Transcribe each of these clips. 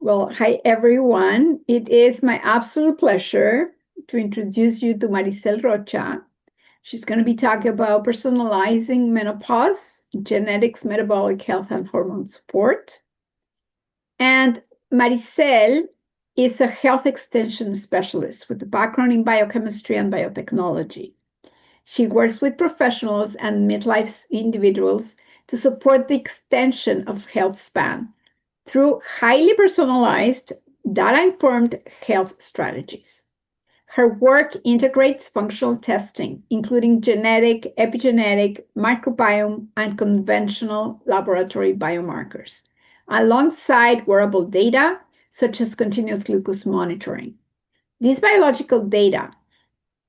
Well, hi everyone. It is my absolute pleasure to introduce you to Maricel Rocha. She's going to be talking about personalizing menopause, genetics, metabolic health, and hormone support. And Maricel is a health extension specialist with a background in biochemistry and biotechnology. She works with professionals and midlife individuals to support the extension of health span through highly personalized, data informed health strategies. Her work integrates functional testing, including genetic, epigenetic, microbiome, and conventional laboratory biomarkers, alongside wearable data such as continuous glucose monitoring. This biological data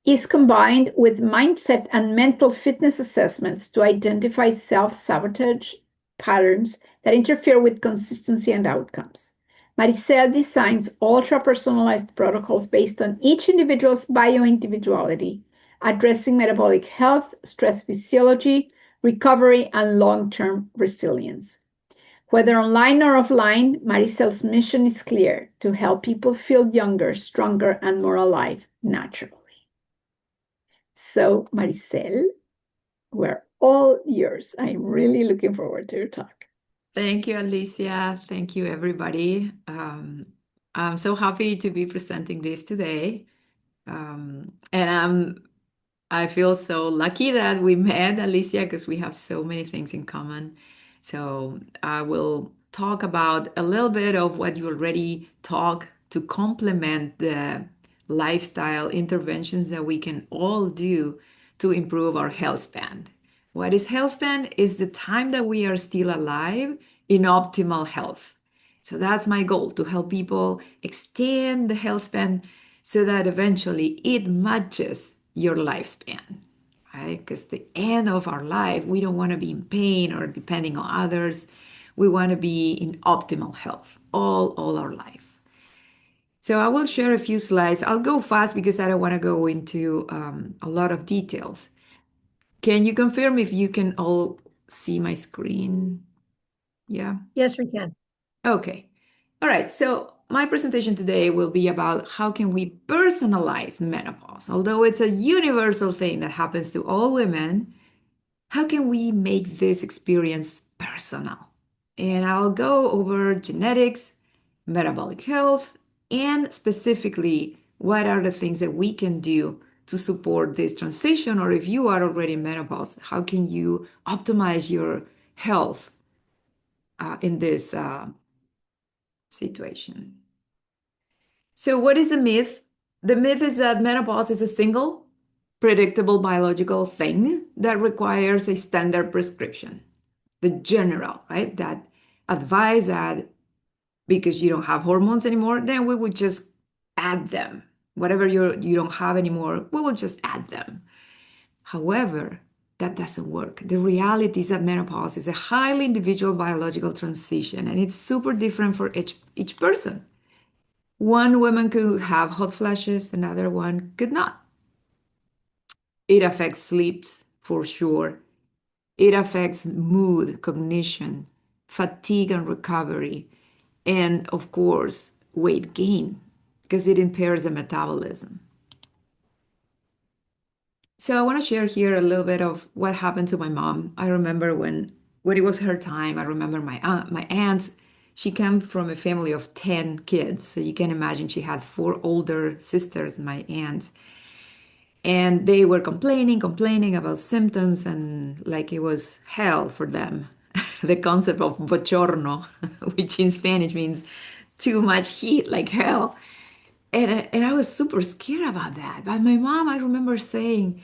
is combined with mindset and mental fitness assessments to identify self sabotage patterns that interfere with consistency and outcomes. Maricel designs ultra personalized protocols based on each individual's bio-individuality, addressing metabolic health, stress physiology, recovery, and long term resilience. Whether online or offline, Maricel's mission is clear to help people feel younger, stronger, and more alive naturally. So, Maricel, we're all yours. I'm really looking forward to your talk. Thank you, Alicia. Thank you, everybody. I'm so happy to be presenting this today. And I feel so lucky that we met, Alicia, because we have so many things in common. So I will talk about a little bit of what you already talk to complement the lifestyle interventions that we can all do to improve our health span. What is health span? Is the time that we are still alive in optimal health. So that's my goal, to help people extend the health span so that eventually it matches your lifespan, right? Because the end of our life, we don't want to be in pain or depending on others. We want to be in optimal health all our life. So I will share a few slides. I'll go fast because I don't want to go into a lot of details. Can you confirm if you can all see my screen? Yeah. Yes, we can. Okay. All right. So my presentation today will be about how can we personalize menopause. Although it's a universal thing that happens to all women, how can we make this experience personal? And I'll go over genetics, metabolic health, and specifically what are the things that we can do to support this transition, or if you are already in menopause, how can you optimize your health in this situation? So, what is the myth? The myth is that menopause is a single, predictable biological thing that requires a standard prescription. The general, right? That advise that because you don't have hormones anymore, then we would just add them. Whatever you don't have anymore, we will just add them. However, that doesn't work. The reality is that menopause is a highly individual biological transition, and it's super different for each person. One woman could have hot flashes, another one could not. It affects sleeps for sure. It affects mood, cognition, fatigue and recovery, and of course, weight gain, because it impairs the metabolism. So I want to share here a little bit of what happened to my mom. I remember when it was her time. I remember my aunts. She came from a family of 10 kids. So you can imagine she had four older sisters, my aunts. And they were complaining about symptoms and like it was hell for them. The concept of bochorno, which in Spanish means too much heat, like hell. And I was super scared about that. But my mom, I remember saying,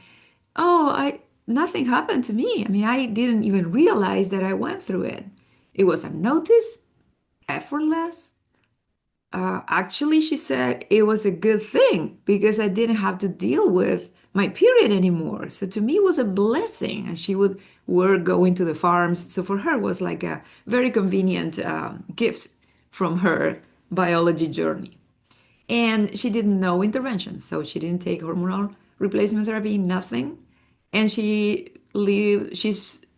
"Oh, I nothing happened to me. I mean, I didn't even realize that I went through it. It was unnoticed, effortless. Actually, she said it was a good thing because I didn't have to deal with my period anymore. So to me, it was a blessing. And she would work going to the farms. So for her, it was like a very convenient gift from her biology journey. And she didn't know intervention. So she didn't take hormonal replacement therapy, nothing. And she's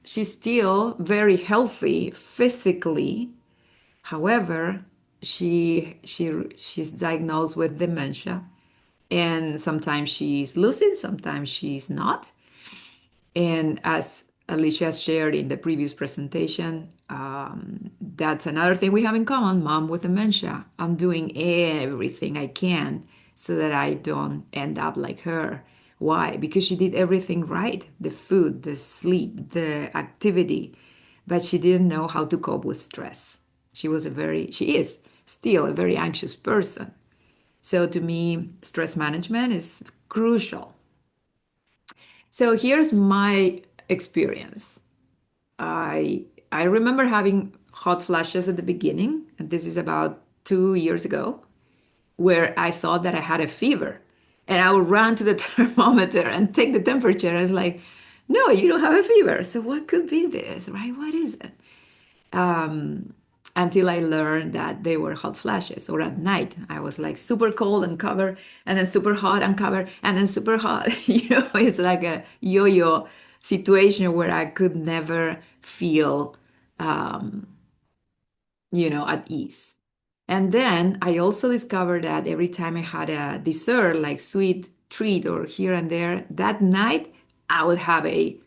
still very healthy physically. However, she's diagnosed with dementia, and sometimes she's lucid, sometimes she's not. And as Alicia shared in the previous presentation, that's another thing we have in common, mom with dementia. I'm doing everything I can so that I don't end up like her. Why? Because she did everything right, the food, the sleep, the activity, but she didn't know how to cope with stress. She is still a very anxious person. So to me, stress management is crucial. So here's my experience. I remember having hot flashes at the beginning, and this is about 2 years ago, where I thought that I had a fever. And I would run to the thermometer and take the temperature. I was like, no, you don't have a fever. So what could be this, right? What is it? Until I learned that they were hot flashes, or at night I was like super cold and covered, and then super hot and covered, and then super hot. It's like a yo-yo situation where I could never feel, at ease. And then I also discovered that every time I had a dessert, like sweet treat or here and there, that night I would have a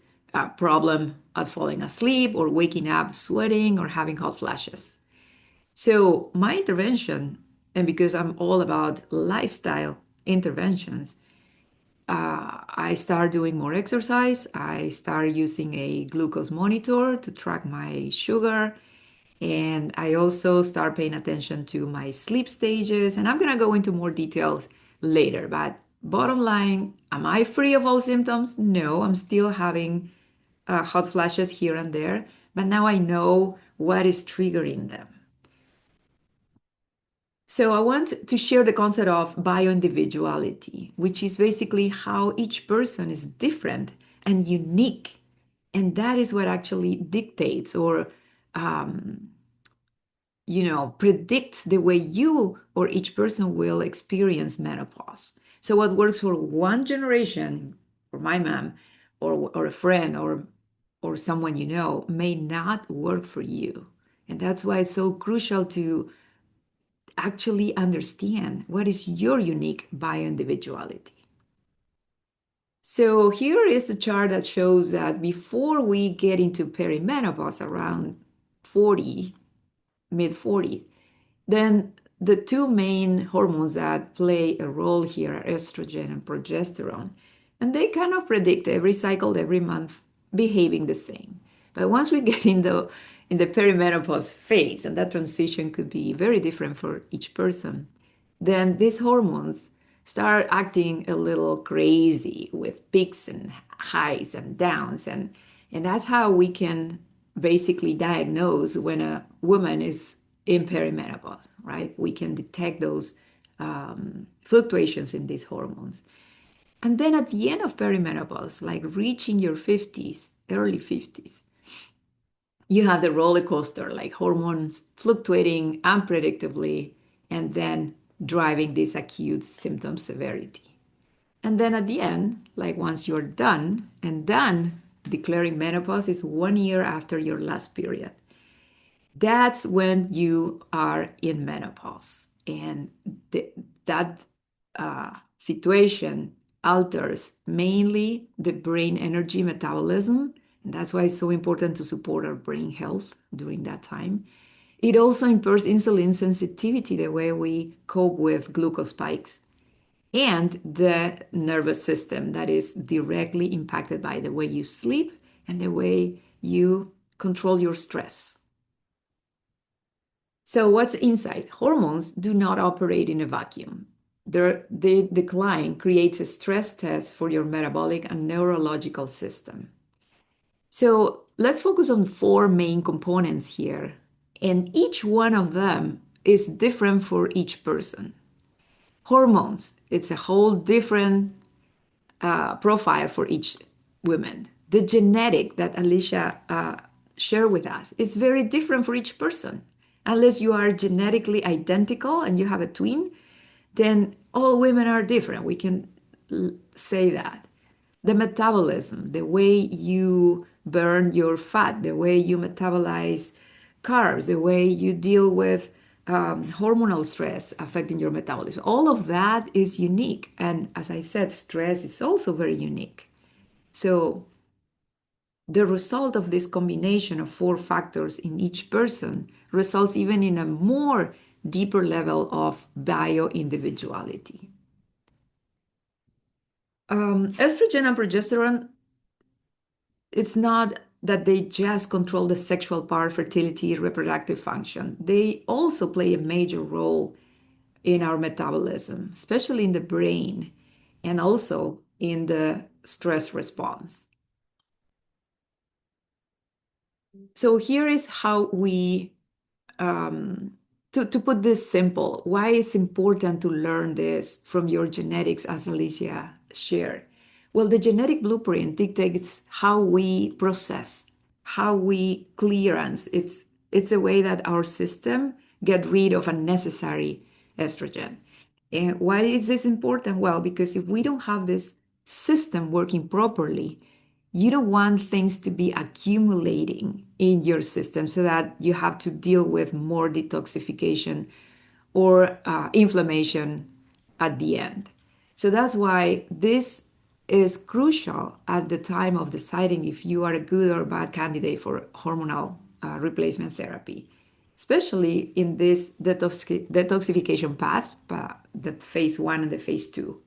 problem at falling asleep or waking up sweating or having hot flashes. So my intervention, and because I'm all about lifestyle interventions, I start doing more exercise. I start using a glucose monitor to track my sugar. And I also start paying attention to my sleep stages. And I'm going to go into more details later. But bottom line, am I free of all symptoms? No, I'm still having hot flashes here and there. But now I know what is triggering them. So I want to share the concept of bioindividuality, which is basically how each person is different and unique. And that is what actually dictates or predicts the way you or each person will experience menopause. So what works for one generation, for my mom, or a friend, or someone you know, may not work for you. And that's why it's so crucial to actually understand what is your unique bioindividuality. So here is the chart that shows that before we get into perimenopause around 40, mid 40, then the two main hormones that play a role here are estrogen and progesterone. And they kind of predict every cycle, every month, behaving the same. But once we get in the perimenopause phase, and that transition could be very different for each person, then these hormones start acting a little crazy with peaks and highs and downs. And that's how we can basically diagnose when a woman is in perimenopause, right? We can detect those fluctuations in these hormones. And then at the end of perimenopause, like reaching your 50s, early 50s, you have the roller coaster, like hormones fluctuating unpredictably and then driving this acute symptom severity. And then at the end, like once you're done and done, declaring menopause is 1 year after your last period. That's when you are in menopause. And that situation alters mainly the brain energy metabolism. And that's why it's so important to support our brain health during that time. It also impairs insulin sensitivity, the way we cope with glucose spikes, and the nervous system that is directly impacted by the way you sleep and the way you control your stress. So what's inside? Hormones do not operate in a vacuum. The decline creates a stress test for your metabolic and neurological system. So let's focus on four main components here, and each one of them is different for each person. Hormones, it's a whole different profile for each woman. The genetic that Alicia shared with us is very different for each person. Unless you are genetically identical and you have a twin, then all women are different. We can say that. The metabolism, the way you burn your fat, the way you metabolize carbs, the way you deal with hormonal stress affecting your metabolism. All of that is unique. And as I said, stress is also very unique. So the result of this combination of four factors in each person results even in a more deeper level of bio-individuality. Estrogen and progesterone, it's not that they just control the sexual part, fertility, reproductive function. They also play a major role in our metabolism, especially in the brain and also in the stress response. So here is how we, to put this simple, why it's important to learn this from your genetics, as Alicia shared. Well, the genetic blueprint dictates how we process, how we clearance. It's a way that our system get rid of unnecessary estrogen. And why is this important? Well, because if we don't have this system working properly, you don't want things to be accumulating in your system so that you have to deal with more detoxification or inflammation at the end. So that's why this is crucial at the time of deciding if you are a good or bad candidate for hormonal replacement therapy, especially in this detoxification path, the phase one and the phase two.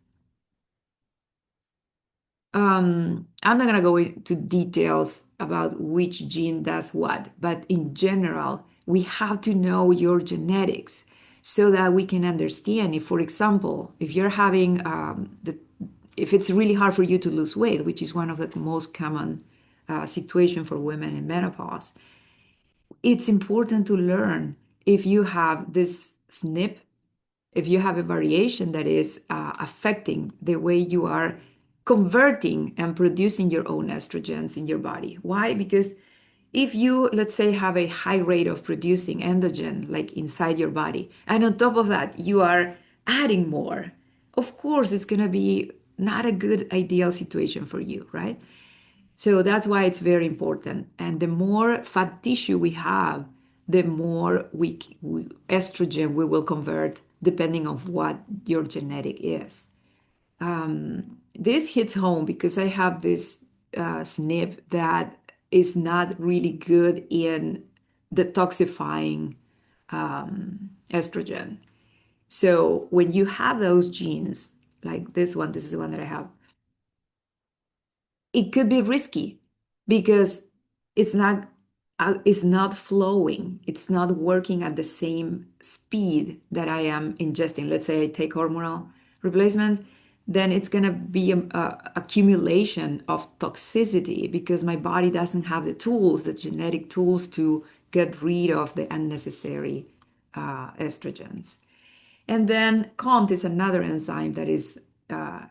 I'm not going to go into details about which gene does what, but in general, we have to know your genetics so that we can understand if, for example, if you're having if it's really hard for you to lose weight, which is one of the most common situation for women in menopause, it's important to learn if you have this SNP, if you have a variation that is affecting the way you are converting and producing your own estrogens in your body. Why? Because if you, let's say, have a high rate of producing androgen like inside your body, and on top of that, you are adding more, of course, it's going to be not a good ideal situation for you, right? So that's why it's very important. And the more fat tissue we have, the more estrogen we will convert depending on what your genetic is. This hits home because I have this SNP that is not really good in detoxifying estrogen. So when you have those genes, like this is the one that I have, it could be risky because it's not flowing, it's not working at the same speed that I am ingesting. Let's say I take hormonal replacements, then it's going to be a accumulation of toxicity because my body doesn't have the tools, the genetic tools to get rid of the unnecessary estrogens. And then COMT is another enzyme that is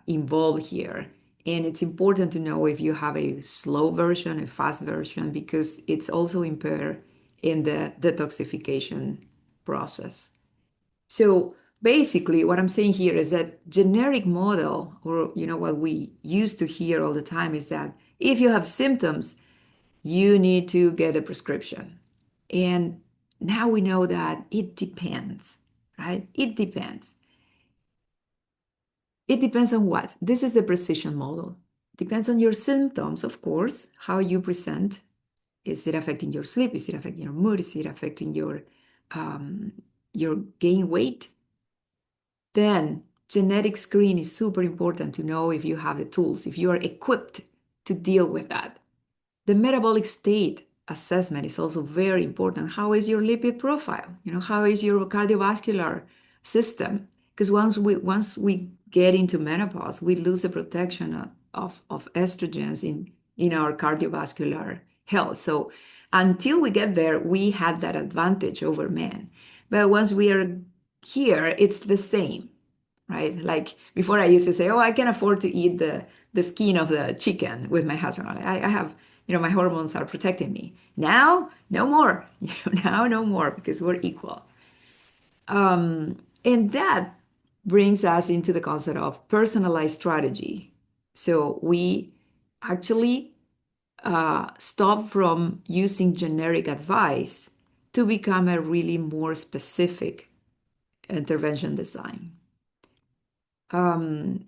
involved here. And it's important to know if you have a slow version, a fast version, because it's also impaired in the detoxification process. So basically, what I'm saying here is that generic model, or what we used to hear all the time, is that if you have symptoms, you need to get a prescription. And now we know that it depends, right? It depends. It depends on what? This is the precision model. Depends on your symptoms, of course, how you present. Is it affecting your sleep? Is it affecting your mood? Is it affecting your gain weight? Then genetic screen is super important to know if you have the tools, if you are equipped to deal with that. The metabolic state assessment is also very important. How is your lipid profile? How is your cardiovascular system? Because once we get into menopause, we lose the protection of estrogens in our cardiovascular health. So until we get there, we had that advantage over men. But once we are here, it's the same, right? Like before I used to say, oh, I can afford to eat the skin of the chicken with my husband. I have, my hormones are protecting me. Now, no more. Now, no more because we're equal. And that brings us into the concept of personalized strategy. So we actually stop from using generic advice to become a really more specific intervention design. Um,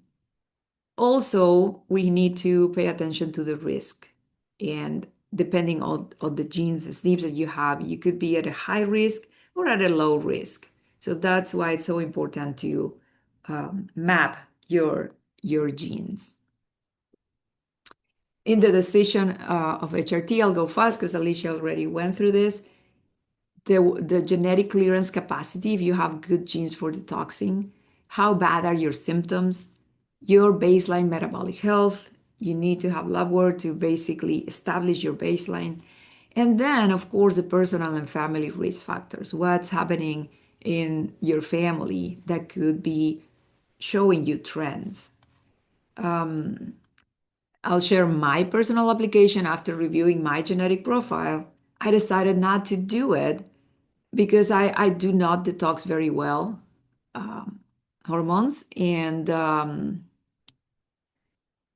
Also, we need to pay attention to the risk. And depending on the genes, the SNPs that you have, you could be at a high risk or at a low risk. So that's why it's so important to map your genes. In the decision of HRT, I'll go fast because Alicia already went through this. The genetic clearance capacity, if you have good genes for detoxing, how bad are your symptoms, your baseline metabolic health. You need to have lab work to basically establish your baseline. And then, of course, the personal and family risk factors. What's happening in your family that could be showing you trends. I'll share my personal application after reviewing my genetic profile. I decided not to do it because I do not detox very well um, hormones and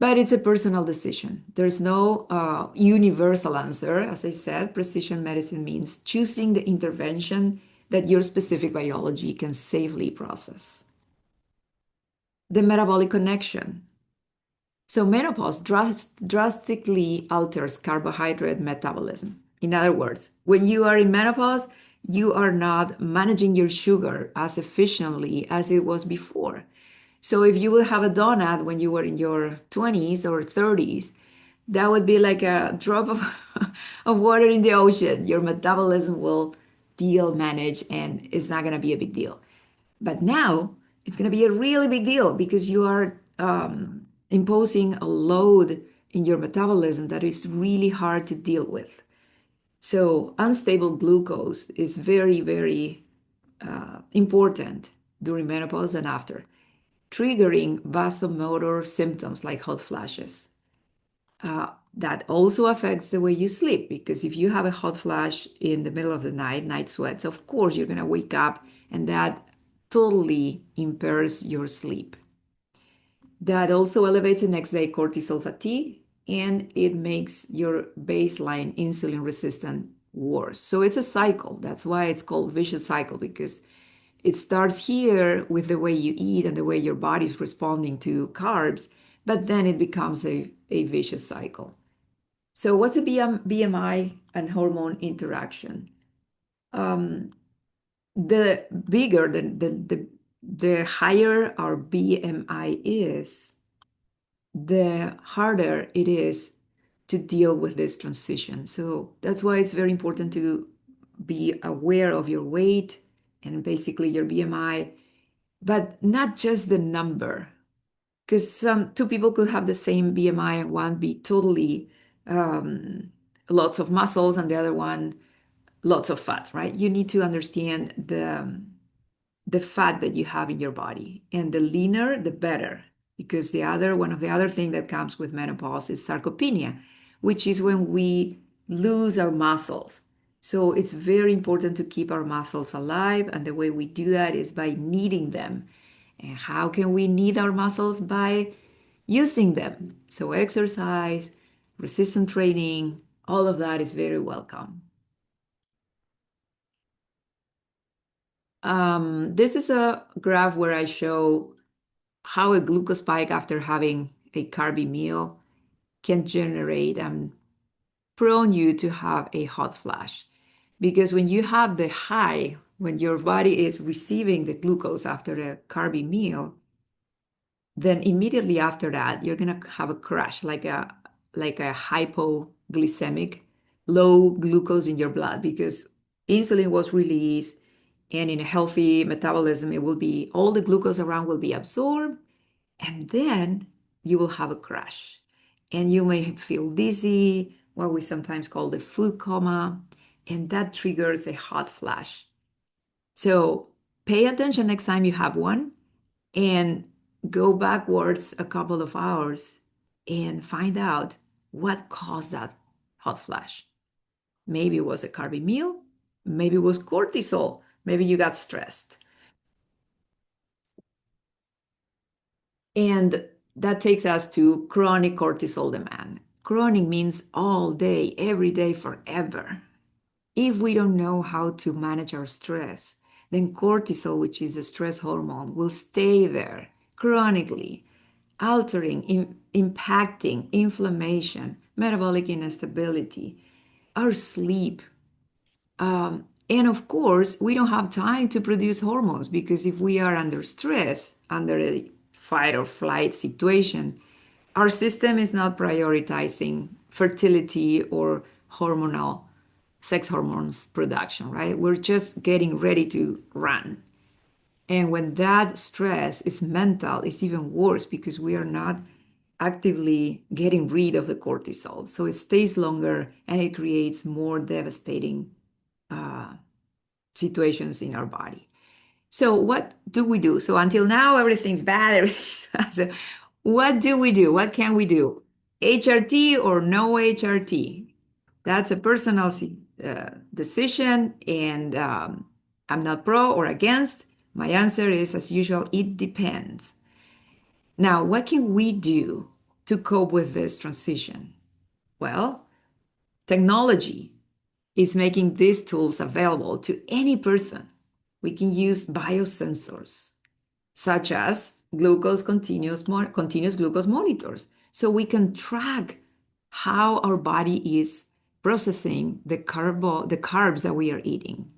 but it's a personal decision. There's no universal answer. As I said, precision medicine means choosing the intervention that your specific biology can safely process. The metabolic connection. So menopause drastically alters carbohydrate metabolism. In other words, when you are in menopause, you are not managing your sugar as efficiently as it was before. So if you will have a donut when you were in your 20s or 30s, that would be like a drop of, of water in the ocean. Your metabolism will deal, manage, and it's not going to be a big deal. But now it's going to be a really big deal because you are imposing a load in your metabolism that is really hard to deal with. So unstable glucose is very, very important during menopause and after, triggering vasomotor symptoms like hot flashes. That also affects the way you sleep because if you have a hot flash in the middle of the night, night sweats, of course you're going to wake up and that totally impairs your sleep. That also elevates the next day cortisol fatigue and it makes your baseline insulin resistant worse. So it's a cycle. That's why it's called vicious cycle because it starts here with the way you eat and the way your body's responding to carbs, but then it becomes a vicious cycle. So what's a BMI and hormone interaction? The bigger, the higher our BMI is, the harder it is to deal with this transition. So that's why it's very important to be aware of your weight and basically your BMI, but not just the number, because two people could have the same BMI and one be totally lots of muscles and the other one lots of fat, right? You need to understand the fat that you have in your body. And the leaner, the better. Because one of the other things that comes with menopause is sarcopenia, which is when we lose our muscles. So it's very important to keep our muscles alive. And the way we do that is by kneading them. And how can we knead our muscles? By using them. So exercise, resistance training, all of that is very welcome. This is a graph where I show how a glucose spike after having a carby meal can generate and prone you to have a hot flash. Because when you have the high, when your body is receiving the glucose after a carby meal, then immediately after that, you're gonna have a crash, like a hypoglycemic, low glucose in your blood, because insulin was released, and in a healthy metabolism, it will be all the glucose around will be absorbed, and then you will have a crash. And you may feel dizzy, what we sometimes call the food coma, and that triggers a hot flash. So pay attention next time you have one and go backwards a couple of hours and find out what caused that hot flash. Maybe it was a carby meal, maybe it was cortisol, maybe you got stressed. And that takes us to chronic cortisol demand. Chronic means all day, every day, forever. If we don't know how to manage our stress, then cortisol, which is a stress hormone, will stay there chronically, altering, impacting inflammation, metabolic instability, our sleep. And of course, we don't have time to produce hormones because if we are under stress, under a fight or flight situation, our system is not prioritizing fertility or hormonal sex hormones production, right? We're just getting ready to run. And when that stress is mental, it's even worse because we are not actively getting rid of the cortisol. So it stays longer and it creates more devastating situations in our body. So what do we do? So until now, everything's bad, everything's bad. So what do we do? What can we do? HRT or no HRT? That's a personal decision, and I'm not pro or against. My answer is, as usual, it depends. Now, what can we do to cope with this transition? Well, technology is making these tools available to any person. We can use biosensors, such as continuous glucose monitors, so we can track how our body is processing the carbs that we are eating,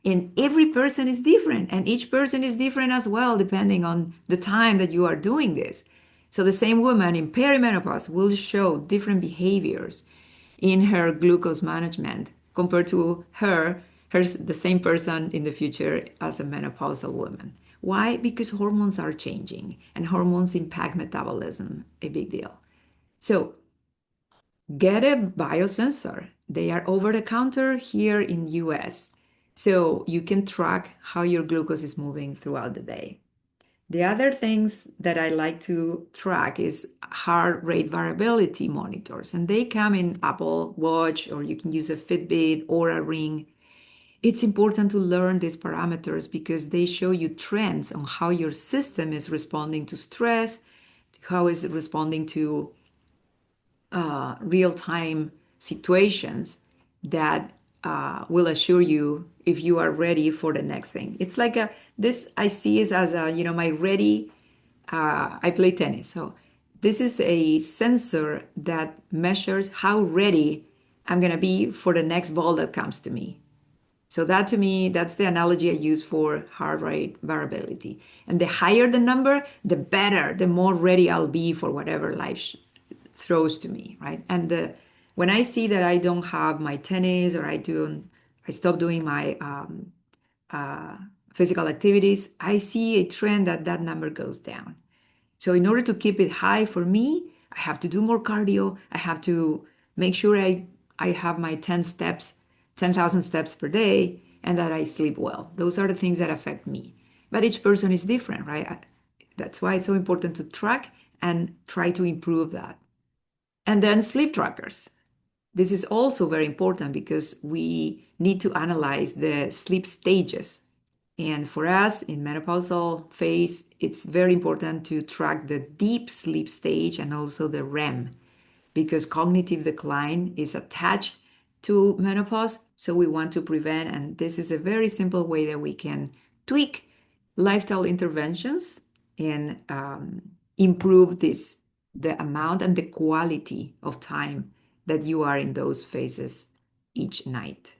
and every person is different, and each person is different as well, depending on the time that you are doing this. So the same woman in perimenopause will show different behaviors in her glucose management compared to the same person in the future as a menopausal woman. Why? Because hormones are changing and hormones impact metabolism, a big deal. So get a biosensor. They are over the counter here in US. So you can track how your glucose is moving throughout the day. The other things that I like to track is heart rate variability monitors, and they come in Apple Watch, or you can use a Fitbit or a Ring. It's important to learn these parameters because they show you trends on how your system is responding to stress, how is it responding to real-time situations that will assure you if you are ready for the next thing. It's like this I see it as my ready. I play tennis, so this is a sensor that measures how ready I'm gonna be for the next ball that comes to me. So that to me, that's the analogy I use for heart rate variability. And the higher the number, the better, the more ready I'll be for whatever life throws to me, right? And when I see that I don't have my tennis or I stop doing my physical activities, I see a trend that number goes down. So in order to keep it high for me, I have to do more cardio. I have to make sure I have my 10,000 steps per day, and that I sleep well. Those are the things that affect me. But each person is different, right? That's why it's so important to track and try to improve that. And then sleep trackers. This is also very important because we need to analyze the sleep stages. And for us in menopausal phase, it's very important to track the deep sleep stage and also the REM because cognitive decline is attached to menopause. So we want to prevent, and this is a very simple way that we can tweak lifestyle interventions and improve the amount and the quality of time that you are in those phases each night.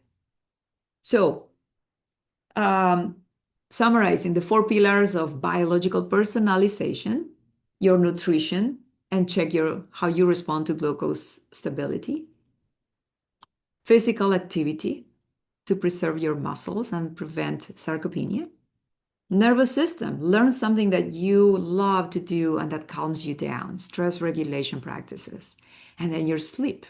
So, summarizing the 4 pillars of biological personalization, your nutrition, and check how you respond to glucose stability. Physical activity to preserve your muscles and prevent sarcopenia. Nervous system, learn something that you love to do and that calms you down, stress regulation practices. And then your sleep.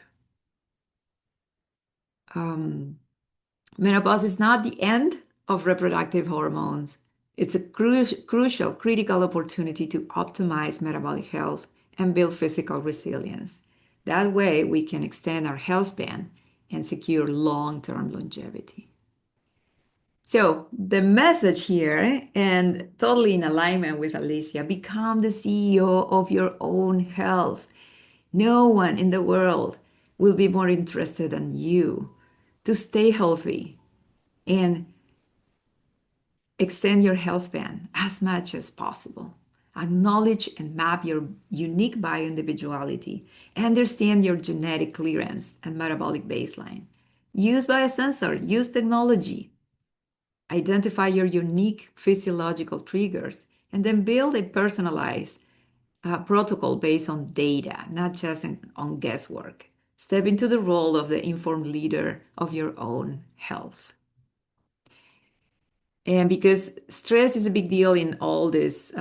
Menopause is not the end of reproductive hormones. It's a crucial, critical opportunity to optimize metabolic health and build physical resilience. That way, we can extend our health span and secure long-term longevity. So the message here, and totally in alignment with Alicia, become the CEO of your own health. No one in the world will be more interested than you to stay healthy and extend your health span as much as possible. Acknowledge and map your unique bioindividuality. Understand your genetic clearance and metabolic baseline. Use biosensor, use technology. Identify your unique physiological triggers, and then build a personalized protocol based on data, not just on guesswork. Step into the role of the informed leader of your own health. And because stress is a big deal in all this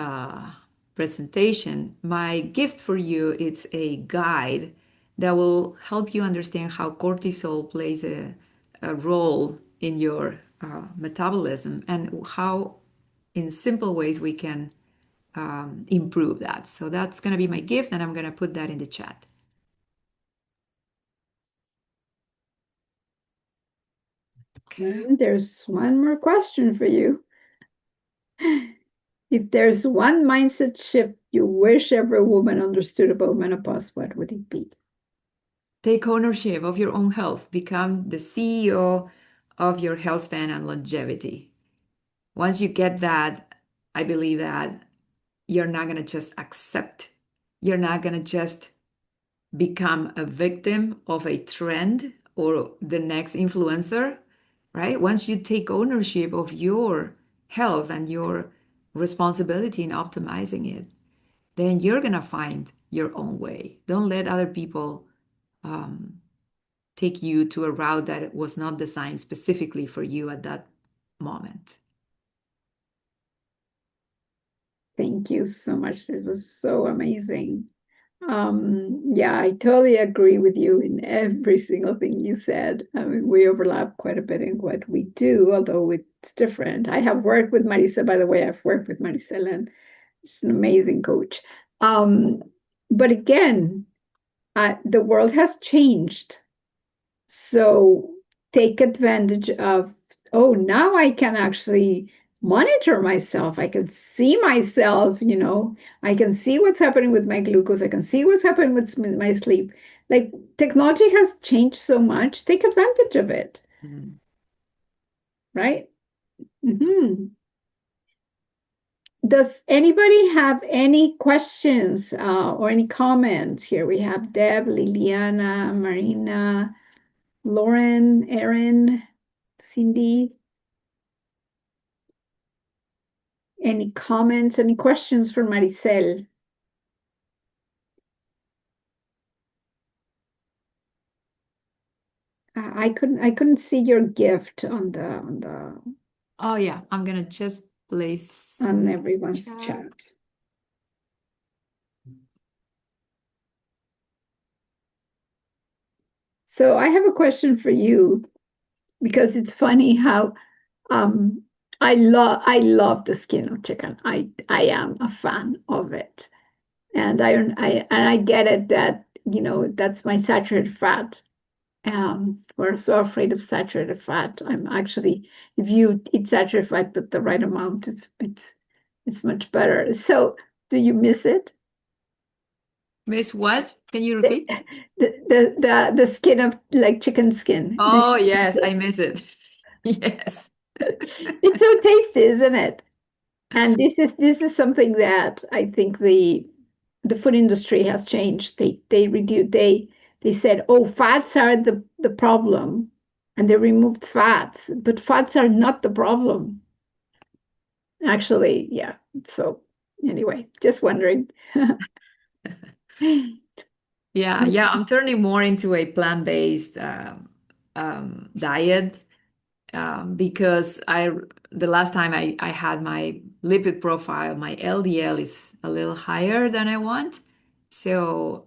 presentation, my gift for you is a guide that will help you understand how cortisol plays a role in your metabolism and how, in simple ways, we can improve that. So that's going to be my gift, and I'm going to put that in the chat. Okay. And there's one more question for you. If there's one mindset shift you wish every woman understood about menopause, what would it be? Take ownership of your own health. Become the CEO of your health span and longevity. Once you get that, I believe that you're not going to just accept, you're not going to just become a victim of a trend or the next influencer, right? Once you take ownership of your health and your responsibility in optimizing it, then you're going to find your own way. Don't let other people take you to a route that was not designed specifically for you at that moment. Thank you so much. This was so amazing. Yeah, I totally agree with you in every single thing you said. I mean, we overlap quite a bit in what we do, although it's different. I have worked with Maricel, by the way, I've worked with Maricel, and she's an amazing coach. Um, but again, the world has changed. So take advantage of, oh, now I can actually monitor myself. I can see myself, I can see what's happening with my glucose. I can see what's happening with my sleep. Like technology has changed so much. Take advantage of it, Mhm. right? Hmm. Does anybody have any questions or any comments? Here we have Deb, Liliana, Marina, Lauren, Erin, Cindy. Any comments, any questions for Maricel? I couldn't see your gift Oh, yeah, I'm going to just place on the everyone's chat. chat. So I have a question for you because it's funny how um, I love the skin of chicken. I am a fan of it, and I get it that that's my saturated fat. We're so afraid of saturated fat. I'm actually, if you eat saturated fat but the right amount, it's much better. So, do you miss it? Miss what? Can you The repeat? the skin of like chicken skin. Do Oh, you miss yes, I it? miss it. Yes. It's so tasty, isn't it? And this is something that I think the food industry has changed. They said, oh, fats are the problem, and they removed fats, but fats are not the problem. Actually, yeah. So anyway, just wondering. Yeah, I'm turning more into a plant-based diet because the last time I had my lipid profile, my LDL is a little higher than I want. So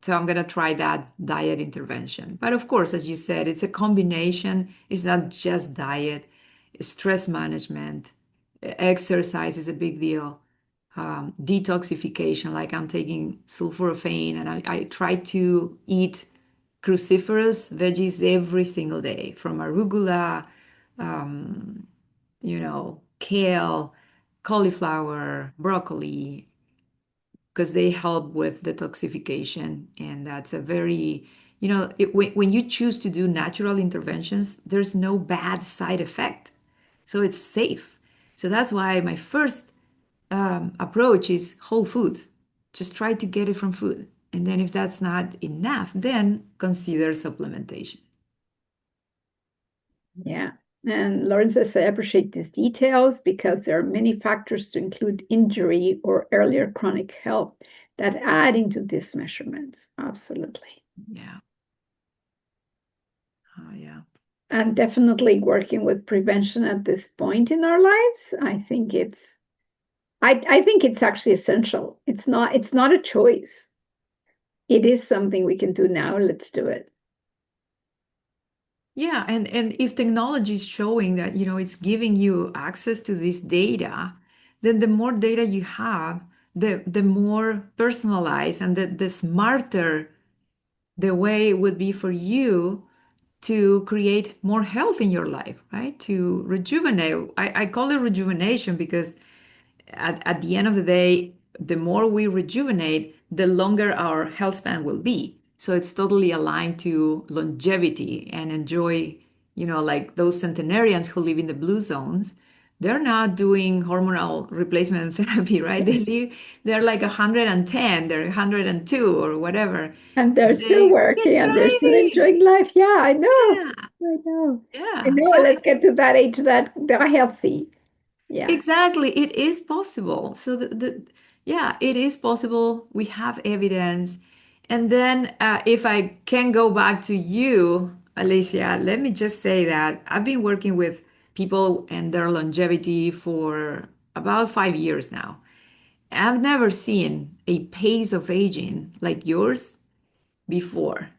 so I'm going to try that diet intervention. But of course, as you said, it's a combination. It's not just diet, it's stress management, exercise is a big deal, detoxification, like I'm taking sulforaphane and I try to eat cruciferous veggies every single day, from arugula, kale, cauliflower, broccoli, because they help with detoxification. And that's a very, when you choose to do natural interventions, there's no bad side effect. So it's safe. So that's why my first approach is whole foods. Just try to get it from food. And then if that's not enough, then consider supplementation. Yeah. And Lauren says, I appreciate these details because there are many factors to include injury or earlier chronic health that add into these measurements. Absolutely. Yeah. Oh, yeah. And definitely working with prevention at this point in our lives, I think it's actually essential. It's not a choice. It is something we can do now. Let's do it. Yeah, and if technology is showing that, it's giving you access to this data, then the more data you have, the more personalized and the smarter the way would be for you to create more health in your life, right? To rejuvenate. I call it rejuvenation because at the end of the day, the more we rejuvenate, the longer our health span will be. So it's totally aligned to longevity and enjoy, like those centenarians who live in the blue zones. They're not doing hormonal replacement therapy, right? They're like 110, they're 102 or whatever. And they're still It's working and they're still crazy. enjoying life. Yeah, I know. Yeah. I know. I Yeah. know. So Let's get to that age that they're healthy. Yeah. exactly, it is possible. So yeah, it is possible. We have evidence. And then if I can go back to you, Alicia, let me just say that I've been working with people and their longevity for about 5 years now. I've never seen a pace of aging like yours before.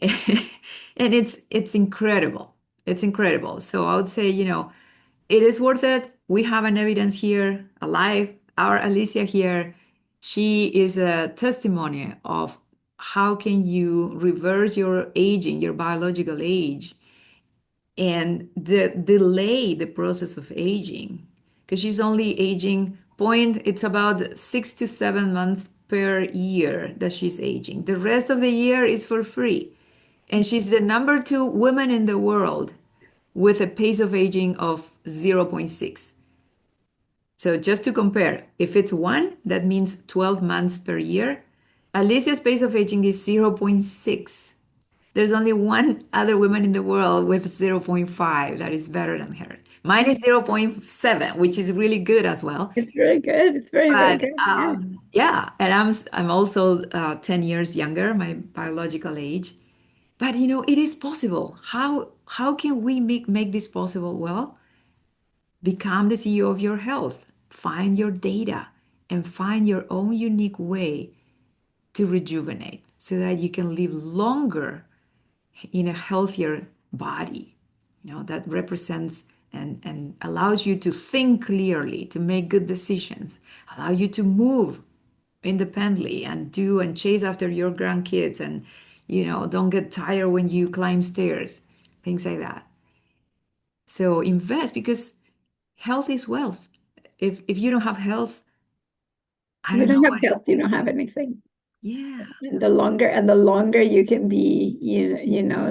And it's incredible. It's incredible. So I would say, it is worth it. We have an evidence here, alive. Our Alicia here, she is a testimony of how can you reverse your aging, your biological age, and delay the process of aging. Because she's only aging it's about 6 to 7 months per year that she's aging. The rest of the year is for free. And she's the number two woman in the world with a pace of aging of zero point 0.6. So just to compare, if it's one, that means 12 months per year. Alicia's pace of aging is zero point 0.6. There's only one other woman in the world with zero point 0.5 that is better than hers. Mine is zero point 0.7, which is really good as well. It's very good. It's very, very But good. Yeah. yeah, and I'm also 10 years younger, my biological age. But it is possible. How can we make this possible? Well, become the CEO of your health. Find your data and find your own unique way to rejuvenate so that you can live longer in a healthier body, that represents and allows you to think clearly, to make good decisions, allow you to move independently and do and chase after your grandkids and, don't get tired when you climb stairs, things like that. So invest because health is wealth. If you don't have health, I If you don't know don't have what is. health, you don't have anything. Yeah. And the longer you can be,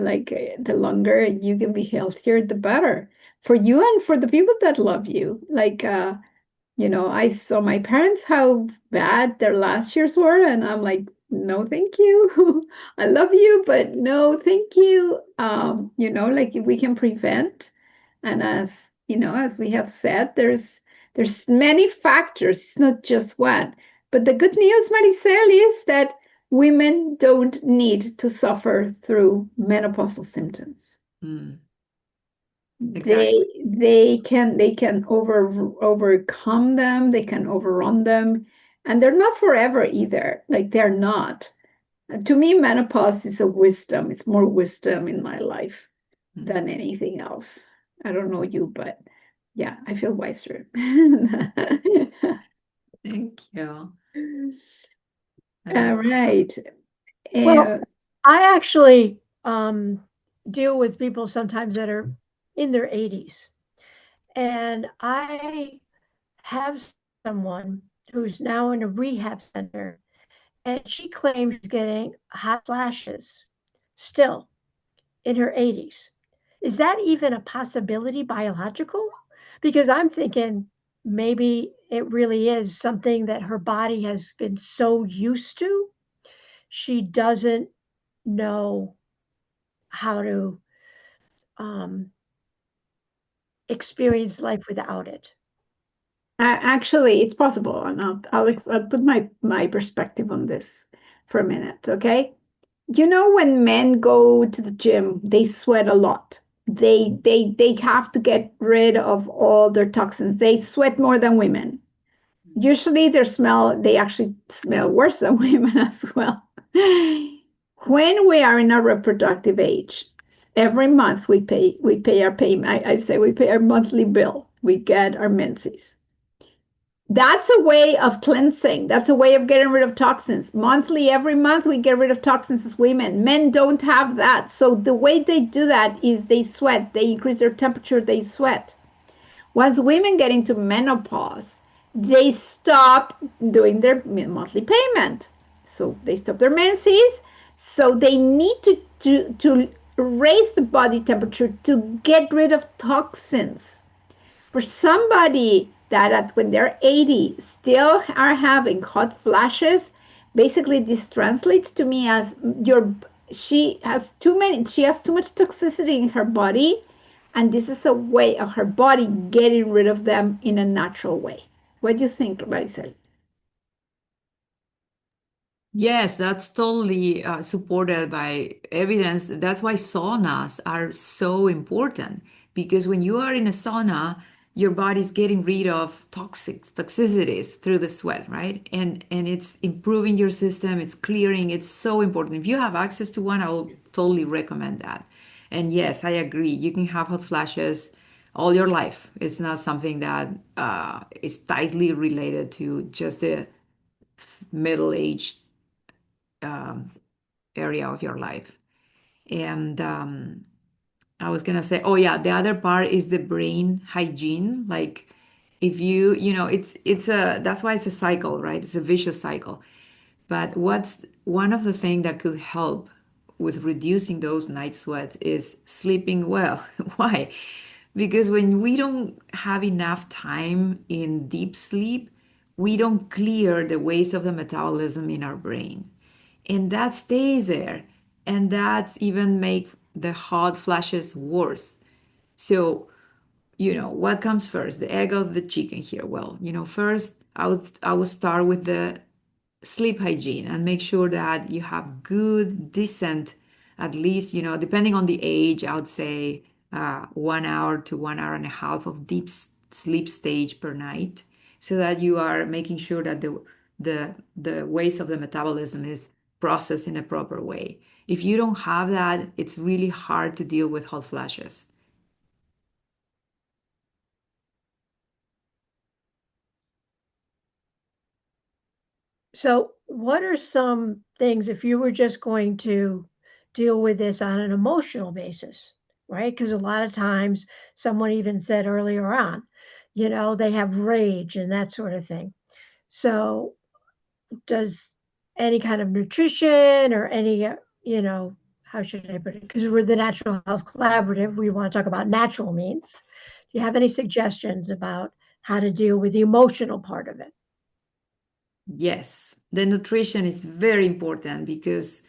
like the longer you can be healthier, the better for you and for the people that love you. Like, I saw my parents how bad their last years were, and I'm like, no, thank you. I love you, but no, thank you. Like we can prevent, and as we have said, there's many factors. It's not just one. But the good news, Maricel, is that women don't need to suffer through menopausal symptoms. Mm, they exactly. they can overcome them, they can overrun them, and they're not forever either. Like they're not. To me, menopause is a wisdom. It's more wisdom in my life Mm, than anything else. I don't know you, but yeah, I feel wiser. thank you. I All love right. Well, Uh, I actually deal with people sometimes that are in their 80s. And I have someone who's now in a rehab center, and she claims she's getting hot flashes still in her 80s. Is that even a possibility biological? Because I'm thinking maybe it really is something that her body has been so used to, she doesn't know how to um, experience life without it. Actually, it's possible, and I'll put my perspective on this for a minute, okay? You know, when men go to the gym, they sweat a lot. They have to get rid of all their toxins. They sweat more than women. Usually they actually smell worse than women as well. When we are in our reproductive age, every month we pay our payment. I say we pay our monthly bill. We get our menses. That's a way of cleansing. That's a way of getting rid of toxins. Monthly, every month, we get rid of toxins as women. Men don't have that. So the way they do that is they sweat. They increase their temperature, they sweat. Once women get into menopause, they stop doing their monthly payment. So they stop their menses. So they need to raise the body temperature to get rid of toxins. For somebody that when they're 80 still are having hot flashes, basically this translates to me as she has too much toxicity in her body, and this is a way of her body getting rid of them in a natural way. What do you think, Maricel? Yes, that's totally supported by evidence. That's why saunas are so important because when you are in a sauna, your body's getting rid of toxicities through the sweat, right? And it's improving your system, it's clearing, it's so important. If you have access to one, I will totally recommend that. And yes, I agree. You can have hot flashes all your life. It's not something that is tightly related to just the middle age um, area of your life. And I was gonna say, oh yeah, the other part is the brain hygiene. Like if it's a that's why it's a cycle, right? It's a vicious cycle. But what's one of the things that could help with reducing those night sweats is sleeping well. Why? Because when we don't have enough time in deep sleep, we don't clear the waste of the metabolism in our brain. And that stays there. And that even makes the hot flashes worse. So, what comes first, the egg or the chicken here? Well, first I would start with the sleep hygiene and make sure that you have good, decent, at least, depending on the age, I would say 1 hour to 1 hour and a half of deep sleep stage per night, so that you are making sure that the waste of the metabolism is processed in a proper way. If you don't have that, it's really hard to deal with hot flashes. So, what are some things if you were just going to deal with this on an emotional basis, right? Because a lot of times, someone even said earlier on, they have rage and that sort of thing. So, does any kind of nutrition or any, how should I put it? Because we're the Natural Health Collaborative, we want to talk about natural means. Do you have any suggestions about how to deal with the emotional part of it? Yes, the nutrition is very important because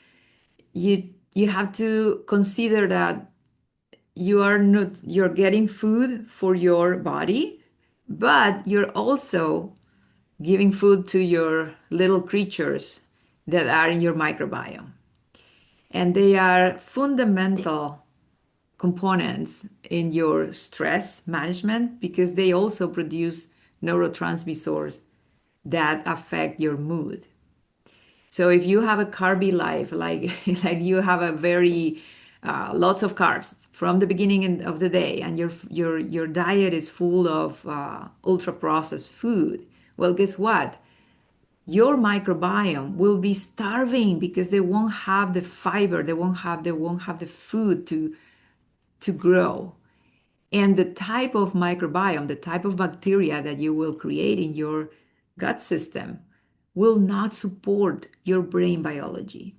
you have to consider that you're getting food for your body, but you're also giving food to your little creatures that are in your microbiome. And they are fundamental components in your stress management because they also produce neurotransmitters that affect your mood. So if you have a carby life, like like you have a very lots of carbs from the beginning of the day, and your diet is full of ultra processed food, well, guess what? Your microbiome will be starving because they won't have the fiber, they won't have the food to grow. And the type of microbiome, the type of bacteria that you will create in your gut system will not support your brain biology.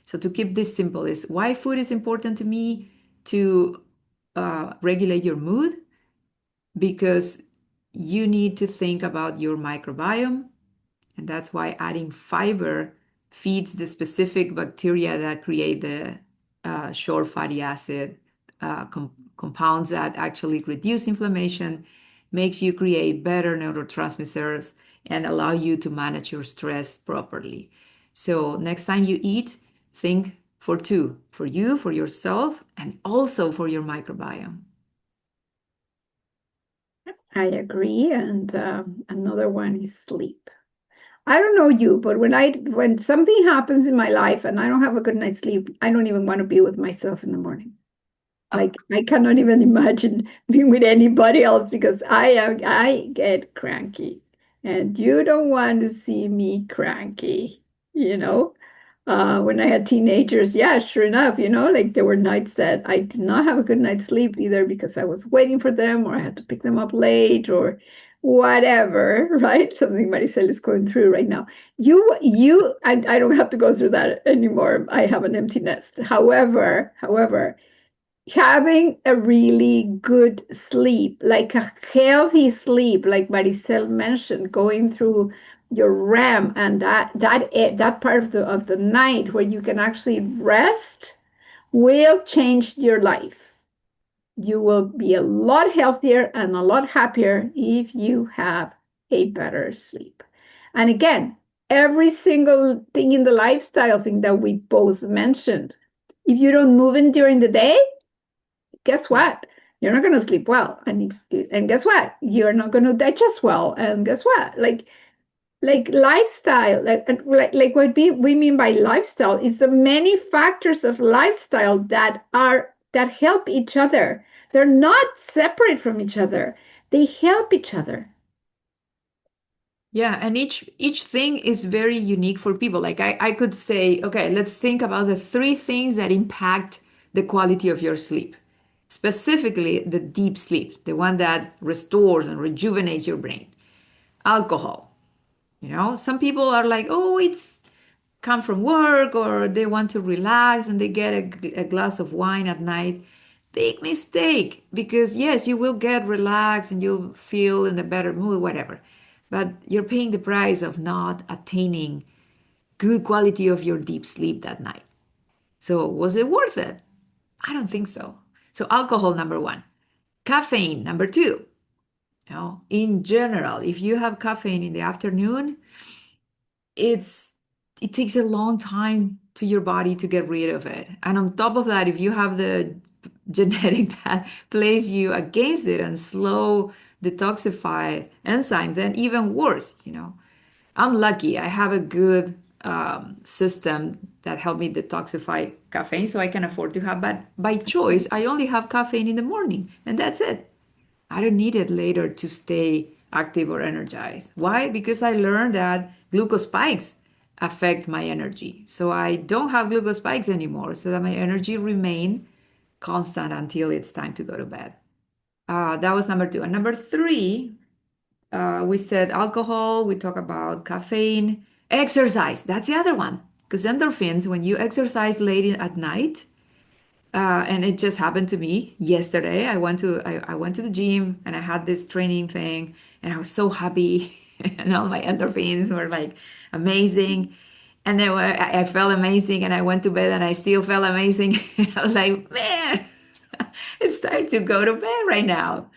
So to keep this simple is why food is important to me to regulate your mood, because you need to think about your microbiome. And that's why adding fiber feeds the specific bacteria that create the short fatty acid compounds that actually reduce inflammation, makes you create better neurotransmitters, and allow you to manage your stress properly. So next time you eat, think for two, for you, for yourself, and also for your microbiome. I agree. And another one is sleep. I don't know you, but when something happens in my life and I don't have a good night's sleep, I don't even want to be with myself in the morning. Like I cannot even imagine being with anybody else because I get cranky, and you don't want to see me cranky, you know. When I had teenagers, yeah, sure enough, like there were nights that I did not have a good night's sleep either because I was waiting for them or I had to pick them up late or whatever, right? Something Maricel is going through right now. I don't have to go through that anymore. I have an empty nest. However, having a really good sleep, like a healthy sleep, like Maricel mentioned, going through your REM and that part of the night where you can actually rest will change your life. You will be a lot healthier and a lot happier if you have a better sleep. And again, every single thing in the lifestyle thing that we both mentioned, if you don't move in during the day, guess what? You're not going to sleep well, and guess what? You're not going to digest well, and guess what? Like lifestyle, like what we mean by lifestyle is the many factors of lifestyle that help each other. They're not separate from each other. They help each other. Yeah, and each thing is very unique for people. Like I could say, okay, let's think about the three things that impact the quality of your sleep. Specifically, the deep sleep, the one that restores and rejuvenates your brain. Alcohol. Some people are like, oh, it's come from work or they want to relax and they get a glass of wine at night. Big mistake, because yes, you will get relaxed and you'll feel in a better mood, whatever. But you're paying the price of not attaining good quality of your deep sleep that night. So was it worth it? I don't think so. So alcohol, number one. Caffeine, number two. In general, if you have caffeine in the afternoon, it's it takes a long time to your body to get rid of it. And on top of that, if you have the genetic that plays you against it and slow detoxify enzyme, then even worse. I'm lucky. I have a good system that helped me detoxify caffeine, so I can afford to have. But by choice, I only have caffeine in the morning, and that's it. I don't need it later to stay active or energized. Why? Because I learned that glucose spikes affect my energy. So I don't have glucose spikes anymore, so that my energy remain constant until it's time to go to bed. That was number two. And number three, we said alcohol, we talk about caffeine, exercise. That's the other one. Because endorphins, when you exercise late at night, and it just happened to me yesterday. I went to the gym and I had this training thing and I was so happy and all my endorphins were like amazing. And then I felt amazing and I went to bed and I still felt amazing. I was like, man, it's time to go to bed right now.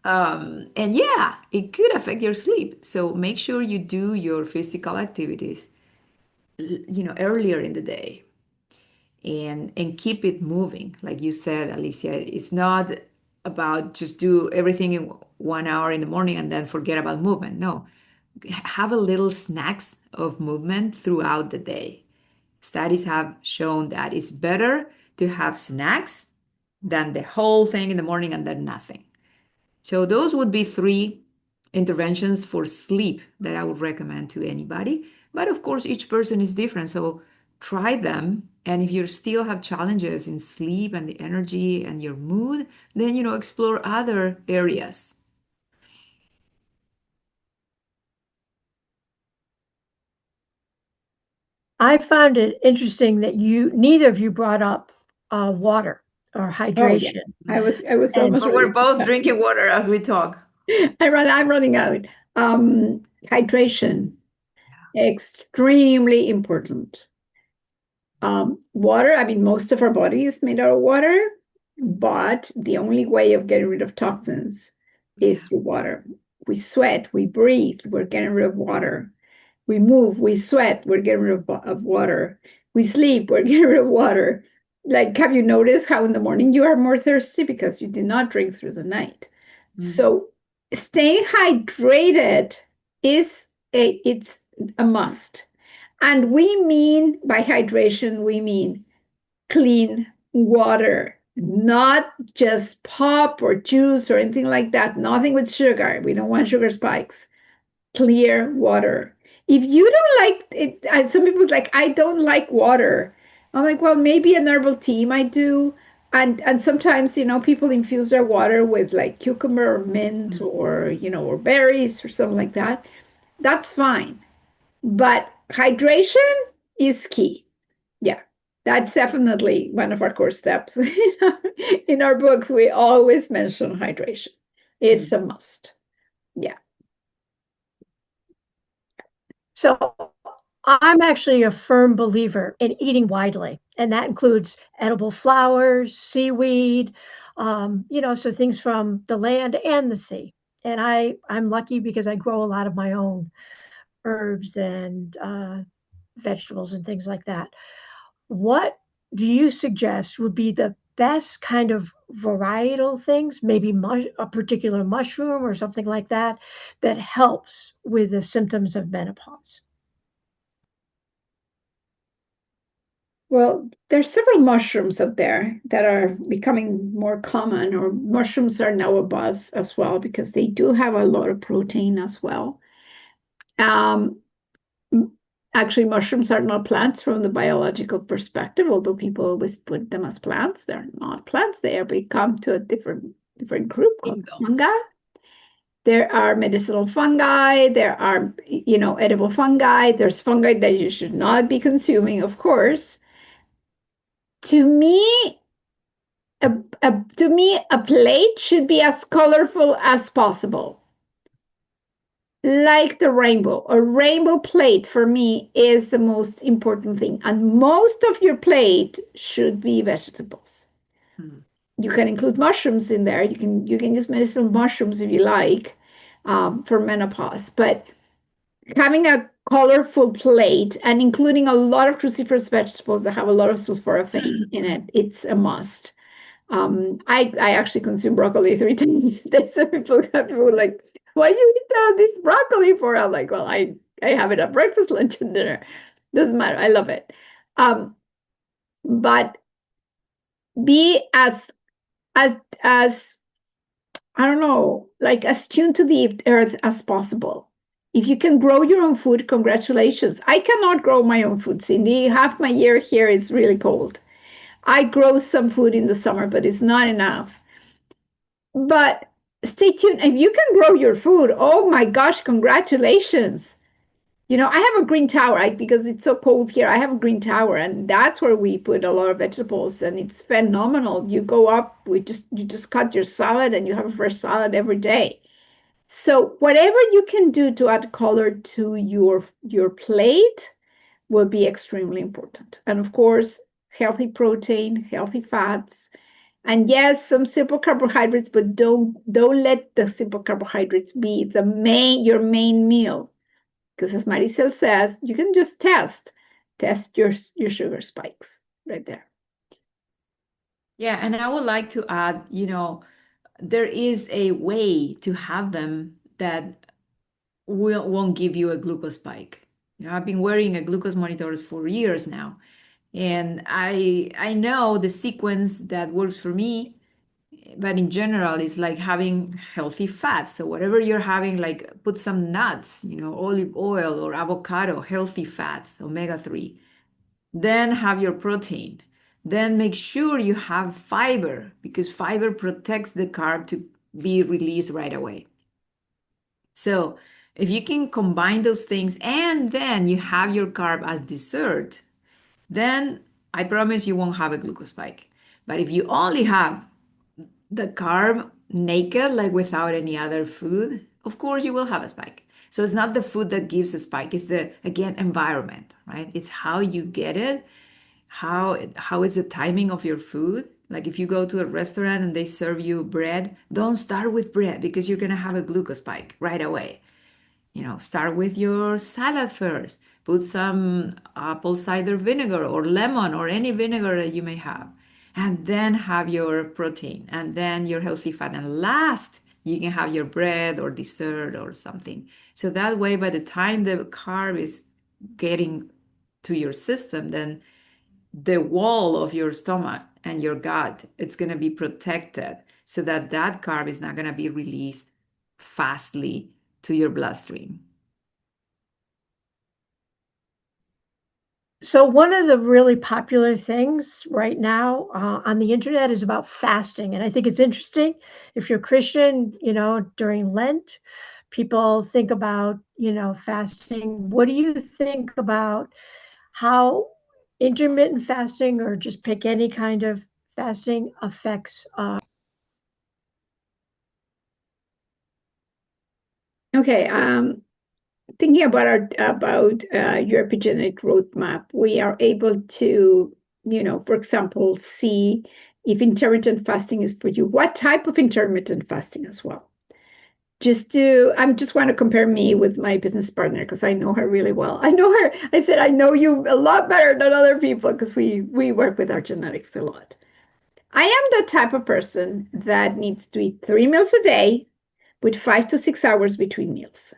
And yeah, it could affect your sleep. So make sure you do your physical activities, earlier in the day and keep it moving. Like you said, Alicia, it's not about just do everything in 1 hour in the morning and then forget about movement. No, have a little snacks of movement throughout the day. Studies have shown that it's better to have snacks than the whole thing in the morning and then nothing. So those would be three interventions for sleep that I would recommend to anybody. But of course, each person is different. So try them. And if you still have challenges in sleep and the energy and your mood, then, explore other areas. I found it interesting that neither of you brought up water or Oh yeah, hydration. I was And almost But we're ready to both stop drinking you. water as we talk. I'm running out. Hydration, extremely important. Water, I mean, most of our body is made out of water, but the only way of getting rid of toxins is Yeah. through water. We sweat, we breathe, we're getting rid of water. We move, we sweat, we're getting rid of water. We sleep, we're getting rid of water. Like, have you noticed how in the morning you are more thirsty because you did not drink through the night? Mm. So staying hydrated it's a must. And we mean by hydration, we mean clean water, not just pop or juice or anything like that. Nothing with sugar. We don't want sugar spikes. Clear water. If you don't like it, some people's like, I don't like water. I'm like, well, maybe an herbal tea might do. And sometimes, people infuse their water with like cucumber or mint Mm. or berries or something like that. That's fine. But hydration is key. Yeah, that's definitely one of our core steps. In our books, we always mention hydration. It's Mm. a must. Yeah. so I'm actually a firm believer in eating widely, and that includes edible flowers, seaweed, so things from the land and the sea. And I'm lucky because I grow a lot of my own herbs and vegetables and things like that. What do you suggest would be the best kind of varietal things, maybe a particular mushroom or something like that, that helps with the symptoms of menopause? Well, there's several mushrooms out there that are becoming more common, or mushrooms are now a buzz as well because they do have a lot of protein as well. Um, Actually, mushrooms are not plants from the biological perspective, although people always put them as plants. They're not plants. They have become to a different group called Bingo. fungi. There are medicinal fungi. There are, edible fungi. There's fungi that you should not be consuming, of course. To me, a plate should be as colorful as possible, like the rainbow. A rainbow plate for me is the most important thing, and most of your plate should be vegetables. Mm. You can include mushrooms in there. You can use medicinal mushrooms if you like, for menopause, but having a colorful plate and including a lot of cruciferous vegetables that have a lot of sulforaphane in it, it's a must. I actually consume broccoli 3 times a day. So people like, why you eat all this broccoli for? I'm like, well, I have it at breakfast, lunch, and dinner. Doesn't matter. I love it. Um, but be as I don't know, like as tuned to the earth as possible. If you can grow your own food, congratulations. I cannot grow my own food, Cindy. Half my year here is really cold. I grow some food in the summer, but it's not enough. But stay tuned. If you can grow your food, oh my gosh, congratulations. I have a green tower because it's so cold here. I have a green tower, and that's where we put a lot of vegetables, and it's phenomenal. You go up, you just cut your salad, and you have a fresh salad every day. So whatever you can do to add color to your plate will be extremely important. And of course, healthy protein, healthy fats, and yes, some simple carbohydrates, but don't let the simple carbohydrates be your main meal. Because as Maricel says, you can just test your sugar spikes right there. Yeah, and I would like to add, there is a way to have them that won't give you a glucose spike. I've been wearing a glucose monitor for years now, and I know the sequence that works for me, but in general, it's like having healthy fats. So whatever you're having, like put some nuts, olive oil or avocado, healthy fats, omega-3. Then have your protein. Then make sure you have fiber because fiber protects the carb to be released right away. So If you can combine those things and then you have your carb as dessert, then I promise you won't have a glucose spike. But if you only have the carb naked, like without any other food, of course you will have a spike. So it's not the food that gives a spike, it's the, again, environment, right? It's how you get it, how is the timing of your food. Like if you go to a restaurant and they serve you bread, don't start with bread because you're going to have a glucose spike right away. Start with your salad first. Put some apple cider vinegar or lemon or any vinegar that you may have. And then have your protein and then your healthy fat. And last, you can have your bread or dessert or something. So that way, by the time the carb is getting to your system, then the wall of your stomach and your gut, it's going to be protected so that that carb is not going to be released fastly to your bloodstream. So one of the really popular things right now on the internet is about fasting, and I think it's interesting. If you're Christian, during Lent, people think about fasting. What do you think about how intermittent fasting, or just pick any kind of fasting, affects? Okay, thinking about your epigenetic roadmap, we are able to, for example, see if intermittent fasting is for you. What type of intermittent fasting as well? I just want to compare me with my business partner because I know her really well. I know her. I said I know you a lot better than other people because we work with our genetics a lot. I am the type of person that needs to eat 3 meals a day with 5 to 6 hours between meals.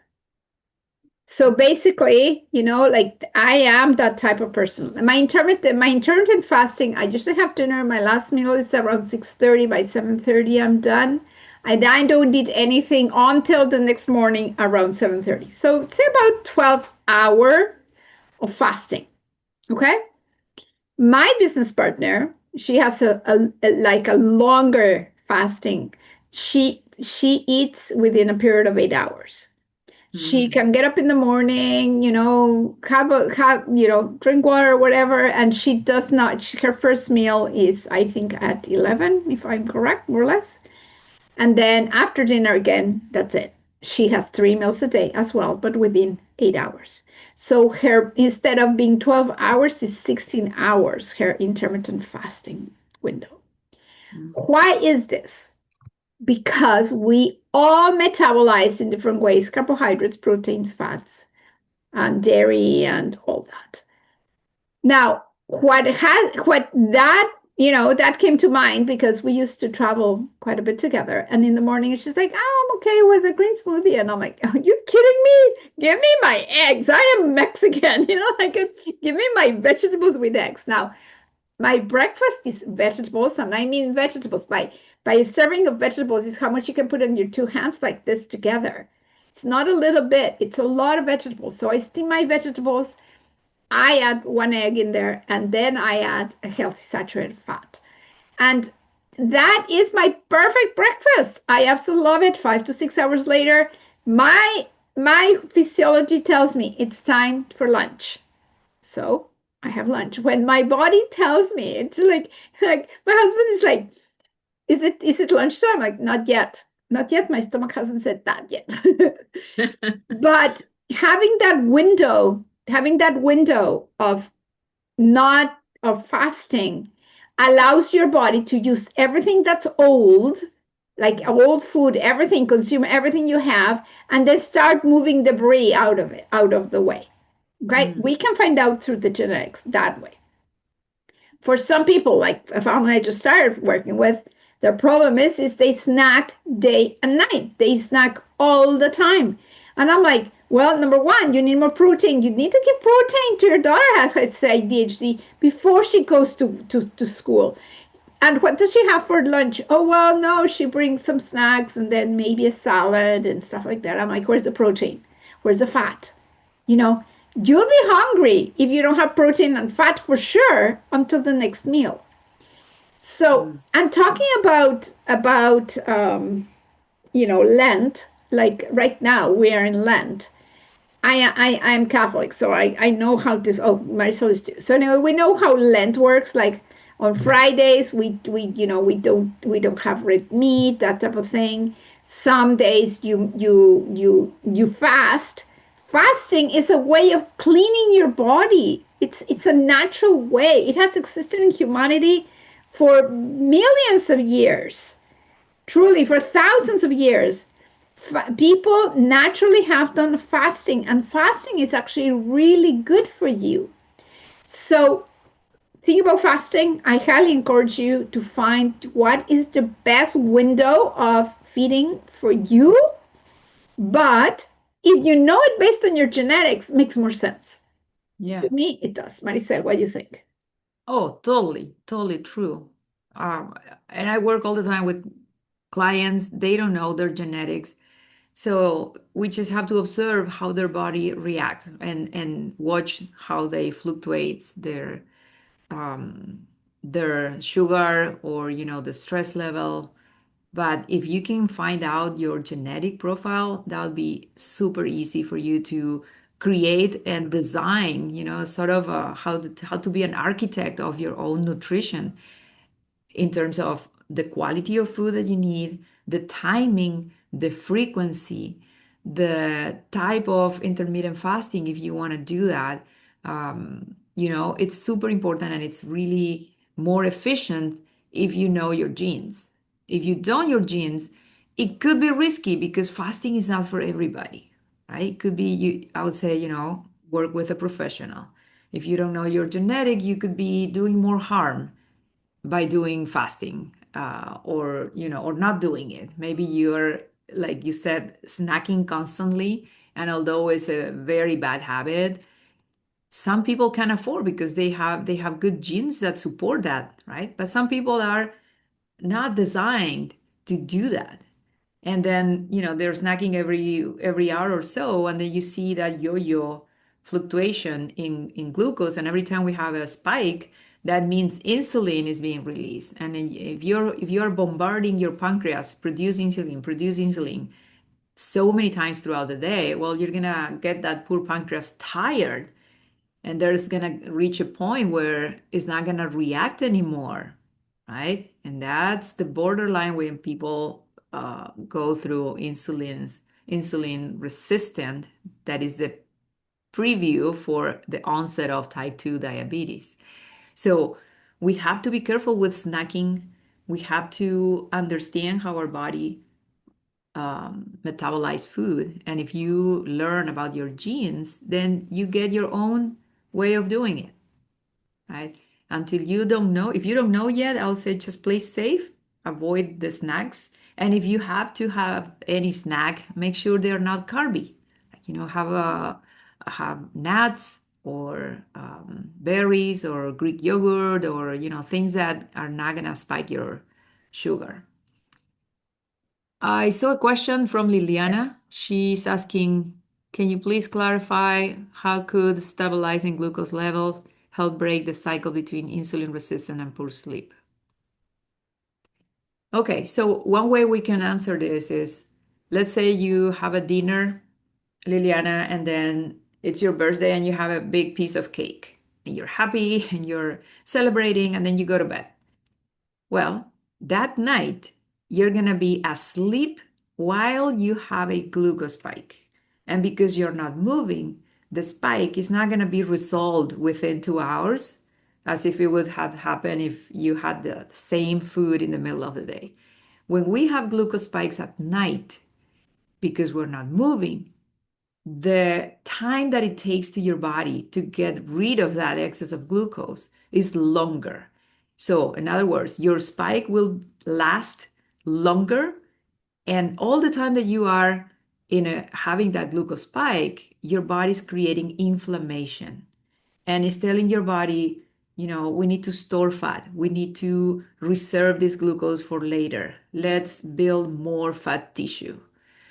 So basically, like I am that type of person. My intermittent fasting, I usually have dinner. My last meal is around 6:30. By 7:30, I'm done. I don't eat anything until the next morning around 7:30. So say about 12 hour of fasting. Okay. My business partner, she has a longer fasting. She eats within a period of 8 hours. She can get up in the morning, drink water or whatever, and she does not. Her first meal is, I think, at 11, if I'm correct, more or less. And then after dinner again, that's it. She has 3 meals a day as well, but within 8 hours. So her, instead of being 12 hours, is 16 hours, her intermittent fasting window. Why is this? Because we all metabolize in different ways carbohydrates, proteins, fats, and dairy, and all that. Now, that came to mind because we used to travel quite a bit together. And in the morning, she's like, "Oh, I'm okay with a green smoothie." And I'm like, "Are you kidding me? Give me my eggs. I am Mexican. Give me my vegetables with eggs." Now, my breakfast is vegetables, and I mean vegetables. By a serving of vegetables is how much you can put in your two hands like this together. It's not a little bit, it's a lot of vegetables. So I steam my vegetables, I add one egg in there, and then I add a healthy saturated fat. And that is my perfect breakfast. I absolutely love it. 5 to 6 hours later, my physiology tells me it's time for lunch. So I have lunch. When my body tells me, it's like my husband is like, is it lunchtime? I'm like, not yet. Not yet. My stomach hasn't said that yet. But having that window of not of fasting allows your body to use everything that's old, like old food, everything, consume everything you have, and then start moving debris out of the way. Right? We can find out through the genetics that way. For some people, like a family I just started working with, their problem is they snack day and night. They snack all the time. And I'm like, well, number one, you need more protein. You need to give protein to your daughter who has ADHD before she goes to school. And what does she have for lunch? Oh, well, no, she brings some snacks and then maybe a salad and stuff like that. I'm like, where's the protein? Where's the fat? You'll be hungry if you don't have protein and fat for sure until the next meal. So I'm talking about Lent. like right now we are in Lent. I'm Catholic, so I know how this. Oh, Maricel is too. So anyway, we know how Lent works. Like on Fridays, we don't have red meat, that type of thing. Some days you fast. Fasting is a way of cleaning your body. It's a natural way. It has existed in humanity for millions of years, truly for thousands of years. People naturally have done fasting, and fasting is actually really good for you. So think about fasting. I highly encourage you to find what is the best window of feeding for you. But if you know it based on your genetics, it makes more sense. Yeah. To me, it does. Maricel, what do you think? Oh, totally, totally true. Um, and I work all the time with clients. They don't know their genetics. So we just have to observe how their body reacts and watch how they fluctuate um, their sugar or the stress level. But if you can find out your genetic profile, that would be super easy for you to create and design, sort of how to be an architect of your own nutrition in terms of the quality of food that you need, the timing, the frequency, the type of intermittent fasting, if you want to do that. It's super important and it's really more efficient if you know your genes. If you don't your genes, it could be risky because fasting is not for everybody, right? It could be I would say, work with a professional. If you don't know your genetic, you could be doing more harm by doing fasting, or not doing it. Maybe you're, like you said, snacking constantly, and although it's a very bad habit, some people can afford because they have good genes that support that, right? But some people are not designed to do that. And then they're snacking every hour or so, and then you see that yo-yo fluctuation in glucose, and every time we have a spike, that means insulin is being released. And if you're bombarding your pancreas, produce insulin so many times throughout the day, well, you're gonna get that poor pancreas tired, and there's gonna reach a point where it's not gonna react anymore, right? And that's the borderline when people go through insulin resistant. That is the preview for the onset of type 2 diabetes. So we have to be careful with snacking. We have to understand how our body metabolize food. And if you learn about your genes, then you get your own way of doing it, right? Until you don't know, if you don't know yet, I'll say just play safe, avoid the snacks. And if you have to have any snack, make sure they're not carby. Like, have nuts or berries or Greek yogurt or, things that are not gonna spike your sugar. I saw a question from Liliana. She's asking, can you please clarify how could stabilizing glucose level help break the cycle between insulin resistance and poor sleep? Okay, so one way we can answer this is, let's say you have a dinner, Liliana, and then it's your birthday and you have a big piece of cake and you're happy and you're celebrating, and then you go to bed. Well, that night, you're going to be asleep while you have a glucose spike. And because you're not moving, the spike is not going to be resolved within 2 hours, as if it would have happened if you had the same food in the middle of the day. When we have glucose spikes at night, because we're not moving, the time that it takes to your body to get rid of that excess of glucose is longer. So, in other words, your spike will last longer, and all the time that you are having that glucose spike, your body's creating inflammation, and it's telling your body, we need to store fat. We need to reserve this glucose for later. Let's build more fat tissue.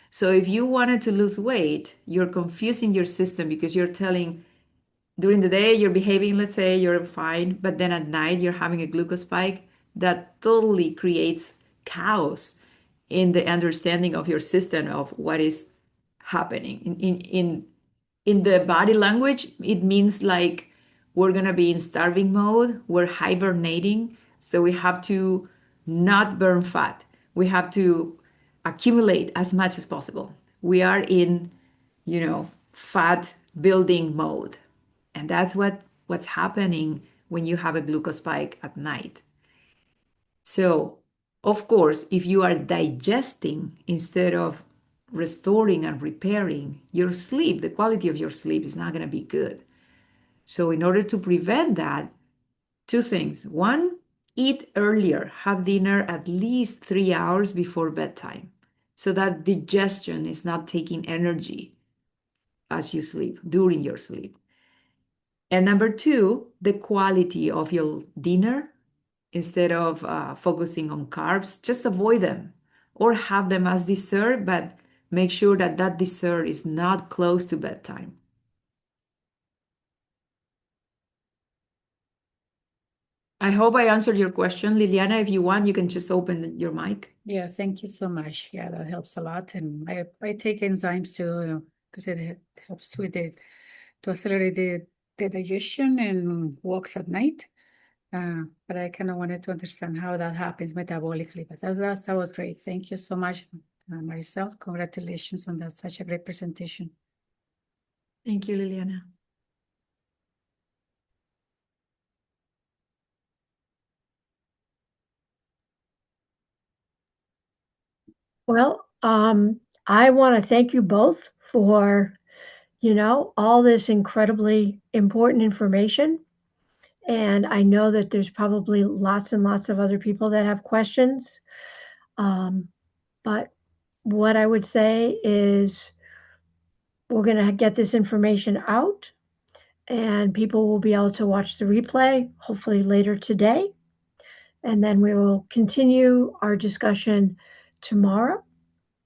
So if you wanted to lose weight, you're confusing your system because you're telling during the day you're behaving, let's say you're fine, but then at night you're having a glucose spike that totally creates chaos in the understanding of your system of what is happening. In the body language, it means like we're going to be in starving mode, we're hibernating, so we have to not burn fat. We have to accumulate as much as possible. We are in, fat building mode. And that's what's happening when you have a glucose spike at night. So, of course, if you are digesting instead of restoring and repairing your sleep, the quality of your sleep is not going to be good. So, in order to prevent that, two things. One, eat earlier, have dinner at least 3 hours before bedtime so that digestion is not taking energy as you sleep, during your sleep. And number two, the quality of your dinner. Instead of focusing on carbs, just avoid them or have them as dessert, but make sure that that dessert is not close to bedtime. I hope I answered your question. Liliana, if you want, you can just open your mic. Yeah, thank you so much. Yeah, that helps a lot. And I take enzymes too, because it helps with to accelerate the digestion and walks at night. But I kind of wanted to understand how that happens metabolically. But that was great. Thank you so much, Maricel. Congratulations on that. Such a great presentation. Thank you, Liliana. Well, I want to thank you both for, all this incredibly important information. And I know that there's probably lots and lots of other people that have questions. But what I would say is we're going to get this information out and people will be able to watch the replay, hopefully later today. And then we will continue our discussion tomorrow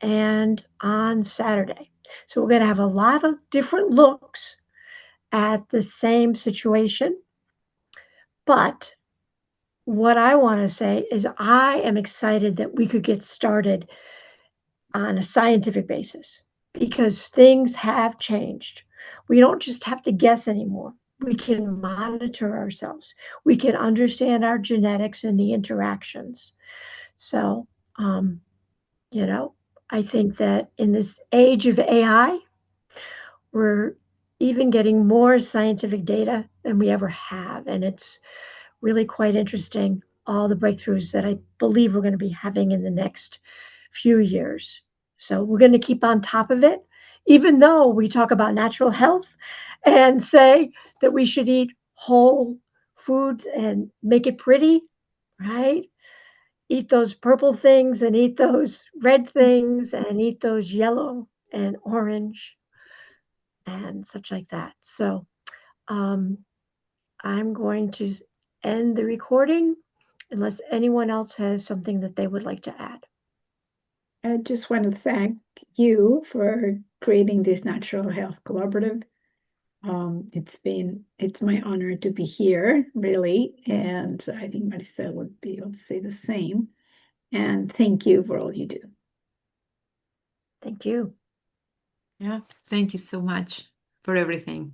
and on Saturday. So we're going to have a lot of different looks at the same situation. But what I want to say is I am excited that we could get started on a scientific basis because things have changed. We don't just have to guess anymore. We can monitor ourselves. We can understand our genetics and the interactions. So, I think that in this age of AI, we're even getting more scientific data than we ever have. And it's really quite interesting, all the breakthroughs that I believe we're going to be having in the next few years. So we're going to keep on top of it, even though we talk about natural health and say that we should eat whole foods and make it pretty, right? Eat those purple things and eat those red things and eat those yellow and orange and such like that. So I'm going to end the recording unless anyone else has something that they would like to add. I just want to thank you for creating this Natural Health Collaborative. It's my honor to be here, really, and I think Maricel would be able to say the same. And thank you for all you do. Thank you. Yeah, thank you so much for everything.